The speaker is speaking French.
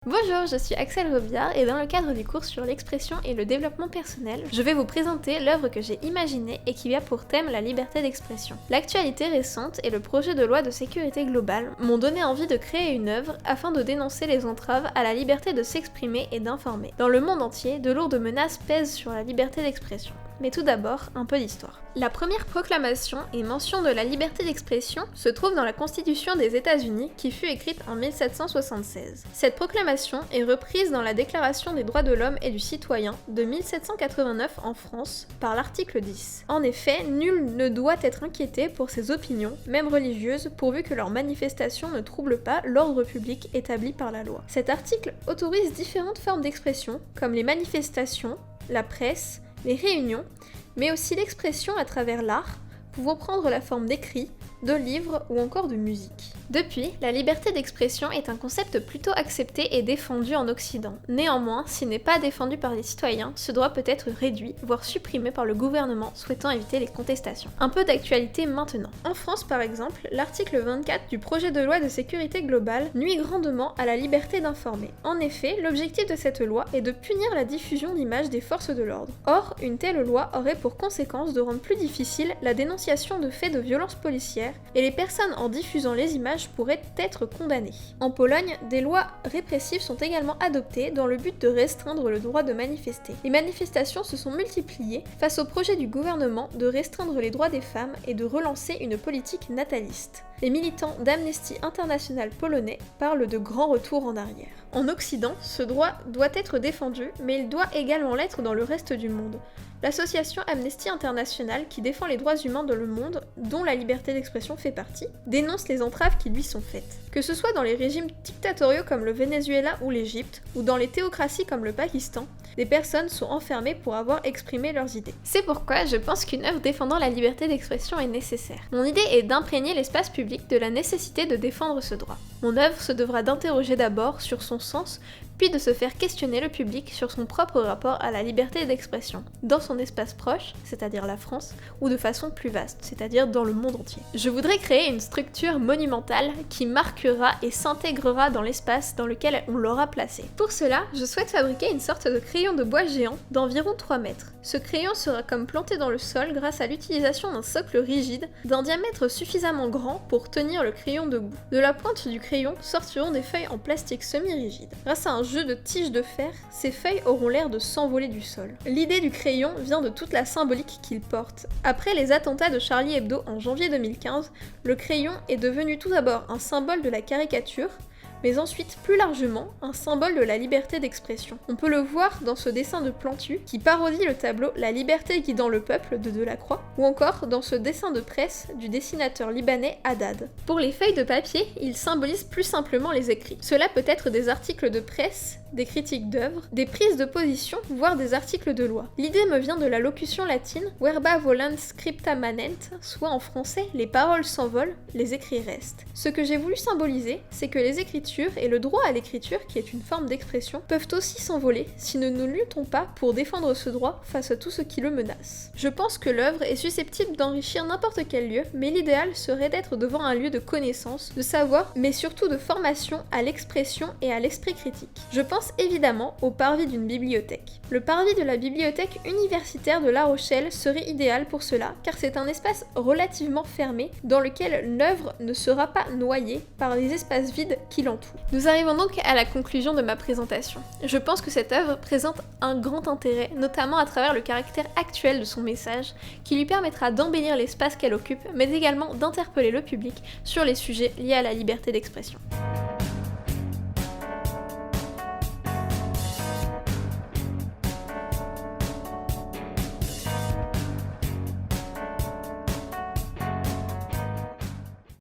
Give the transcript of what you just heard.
Bonjour, je suis Axel Robillard et dans le cadre du cours sur l'expression et le développement personnel, je vais vous présenter l'œuvre que j'ai imaginée et qui a pour thème la liberté d'expression. L'actualité récente et le projet de loi de sécurité globale m'ont donné envie de créer une œuvre afin de dénoncer les entraves à la liberté de s'exprimer et d'informer. Dans le monde entier, de lourdes menaces pèsent sur la liberté d'expression. Mais tout d'abord, un peu d'histoire. La première proclamation et mention de la liberté d'expression se trouve dans la Constitution des États-Unis qui fut écrite en 1776. Cette proclamation est reprise dans la Déclaration des droits de l'homme et du citoyen de 1789 en France par l'article 10. En effet, nul ne doit être inquiété pour ses opinions, même religieuses, pourvu que leurs manifestations ne troublent pas l'ordre public établi par la loi. Cet article autorise différentes formes d'expression, comme les manifestations, la presse, les réunions, mais aussi l'expression à travers l'art, pouvant prendre la forme d'écrits, de livres ou encore de musique. Depuis, la liberté d'expression est un concept plutôt accepté et défendu en Occident. Néanmoins, s'il n'est pas défendu par les citoyens, ce droit peut être réduit, voire supprimé par le gouvernement souhaitant éviter les contestations. Un peu d'actualité maintenant. En France par exemple, l'article 24 du projet de loi de sécurité globale nuit grandement à la liberté d'informer. En effet, l'objectif de cette loi est de punir la diffusion d'images des forces de l'ordre. Or, une telle loi aurait pour conséquence de rendre plus difficile la dénonciation de faits de violence policière et les personnes en diffusant les images pourraient être condamnées. En Pologne, des lois répressives sont également adoptées dans le but de restreindre le droit de manifester. Les manifestations se sont multipliées face au projet du gouvernement de restreindre les droits des femmes et de relancer une politique nataliste. Les militants d'Amnesty International polonais parlent de grands retours en arrière. En Occident, ce droit doit être défendu, mais il doit également l'être dans le reste du monde. L'association Amnesty International, qui défend les droits humains dans le monde, dont la liberté d'expression fait partie, dénonce les entraves qui lui sont faites. Que ce soit dans les régimes dictatoriaux comme le Venezuela ou l'Égypte, ou dans les théocraties comme le Pakistan, des personnes sont enfermées pour avoir exprimé leurs idées. C'est pourquoi je pense qu'une œuvre défendant la liberté d'expression est nécessaire. Mon idée est d'imprégner l'espace public de la nécessité de défendre ce droit. Mon œuvre se devra d'interroger d'abord sur son sens, puis de se faire questionner le public sur son propre rapport à la liberté d'expression, dans son espace proche, c'est-à-dire la France, ou de façon plus vaste, c'est-à-dire dans le monde entier. Je voudrais créer une structure monumentale qui marquera et s'intégrera dans l'espace dans lequel on l'aura placé. Pour cela, je souhaite fabriquer une sorte de crayon de bois géant d'environ 3 mètres. Ce crayon sera comme planté dans le sol grâce à l'utilisation d'un socle rigide d'un diamètre suffisamment grand pour tenir le crayon debout. De la pointe du crayon sortiront des feuilles en plastique semi-rigide. Grâce à un jeu de tiges de fer, ces feuilles auront l'air de s'envoler du sol. L'idée du crayon vient de toute la symbolique qu'il porte. Après les attentats de Charlie Hebdo en janvier 2015, le crayon est devenu tout d'abord un symbole de la caricature, mais ensuite, plus largement, un symbole de la liberté d'expression. On peut le voir dans ce dessin de Plantu, qui parodie le tableau La liberté guidant le peuple de Delacroix, ou encore dans ce dessin de presse du dessinateur libanais Haddad. Pour les feuilles de papier, il symbolise plus simplement les écrits. Cela peut être des articles de presse, des critiques d'œuvres, des prises de position, voire des articles de loi. L'idée me vient de la locution latine verba volant scripta manent, soit en français les paroles s'envolent, les écrits restent. Ce que j'ai voulu symboliser, c'est que les écritures et le droit à l'écriture, qui est une forme d'expression, peuvent aussi s'envoler si nous ne luttons pas pour défendre ce droit face à tout ce qui le menace. Je pense que l'œuvre est susceptible d'enrichir n'importe quel lieu, mais l'idéal serait d'être devant un lieu de connaissance, de savoir, mais surtout de formation à l'expression et à l'esprit critique. Je pense évidemment au parvis d'une bibliothèque. Le parvis de la bibliothèque universitaire de La Rochelle serait idéal pour cela, car c'est un espace relativement fermé dans lequel l'œuvre ne sera pas noyée par les espaces vides qui l'entourent. Nous arrivons donc à la conclusion de ma présentation. Je pense que cette œuvre présente un grand intérêt, notamment à travers le caractère actuel de son message, qui lui permettra d'embellir l'espace qu'elle occupe, mais également d'interpeller le public sur les sujets liés à la liberté d'expression.